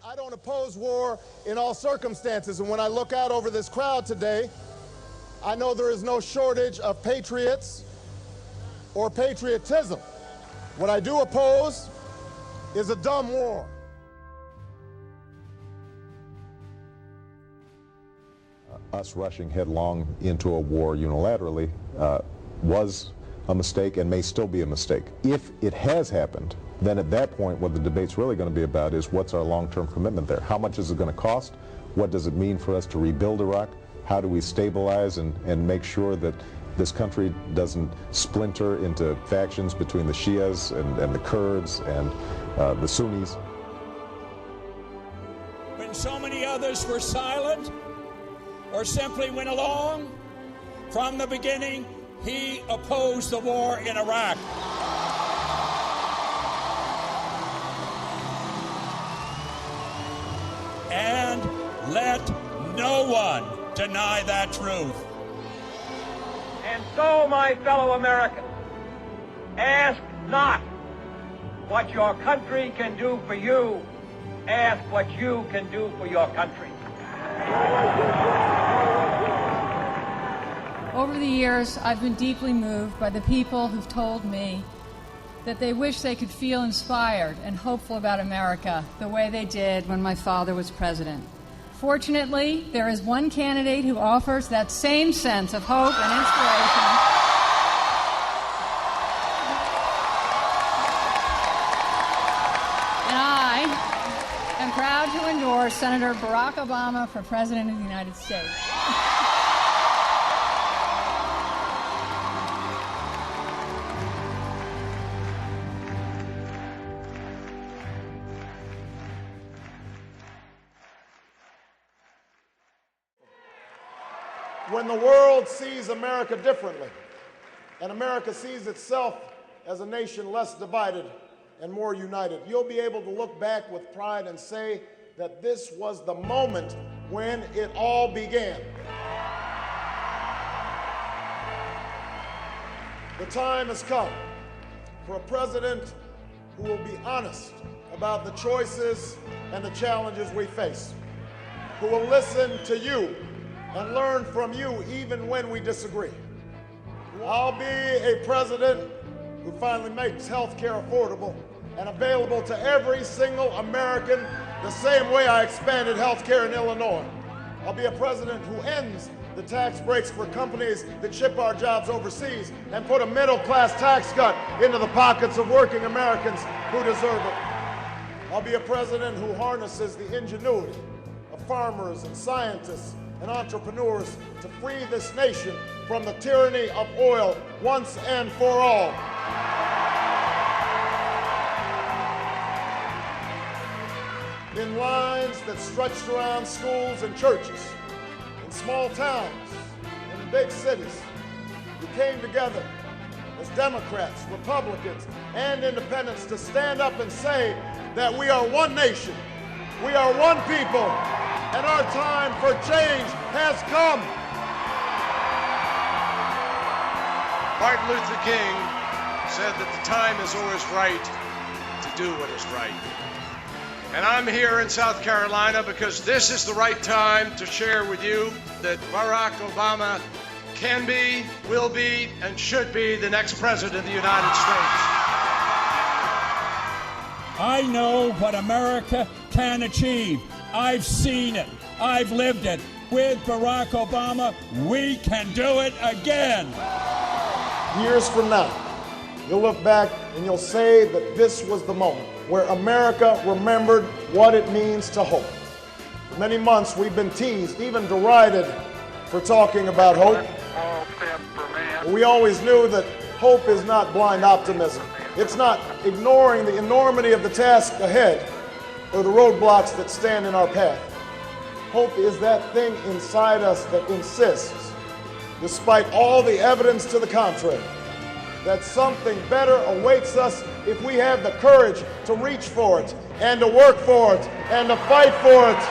I don't oppose war in all circumstances, and when I look out over this crowd today, I know there is no shortage of patriots or patriotism. What I do oppose is a dumb war. Us rushing headlong into a war unilaterally was a mistake and may still be a mistake. If it has happened, then at that point what the debate's really going to be about is what's our long-term commitment there? How much is it going to cost? What does it mean for us to rebuild Iraq? How do we stabilize and make sure that this country doesn't splinter into factions between the Shias and the Kurds and the Sunnis? When so many others were silent or simply went along, from the beginning, he opposed the war in Iraq. And let no one deny that truth. And so, my fellow Americans, ask not what your country can do for you, ask what you can do for your country. Over the years, I've been deeply moved by the people who've told me that they wish they could feel inspired and hopeful about America the way they did when my father was president. Fortunately, there is one candidate who offers that same sense of hope and inspiration. And I am proud to endorse Senator Barack Obama for President of the United States. When the world sees America differently, and America sees itself as a nation less divided and more united, you'll be able to look back with pride and say that this was the moment when it all began. The time has come for a president who will be honest about the choices and the challenges we face, who will listen to you and learn from you even when we disagree. I'll be a president who finally makes health care affordable and available to every single American the same way I expanded health care in Illinois. I'll be a president who ends the tax breaks for companies that ship our jobs overseas and put a middle-class tax cut into the pockets of working Americans who deserve it. I'll be a president who harnesses the ingenuity of farmers and scientists and entrepreneurs to free this nation from the tyranny of oil once and for all. In lines that stretched around schools and churches, in small towns, and in big cities, we came together as Democrats, Republicans, and independents to stand up and say that we are one nation, we are one people, and our time for change has come. Martin Luther King said that the time is always right to do what is right. And I'm here in South Carolina because this is the right time to share with you that Barack Obama can be, will be, and should be the next president of the United States. I know what America can achieve. I've seen it. I've lived it. With Barack Obama, we can do it again. Years from now, you'll look back and you'll say that this was the moment where America remembered what it means to hope. For many months, we've been teased, even derided, for talking about hope. But we always knew that hope is not blind optimism. It's not ignoring the enormity of the task ahead or the roadblocks that stand in our path. Hope is that thing inside us that insists, despite all the evidence to the contrary, that something better awaits us if we have the courage to reach for it and to work for it and to fight for it.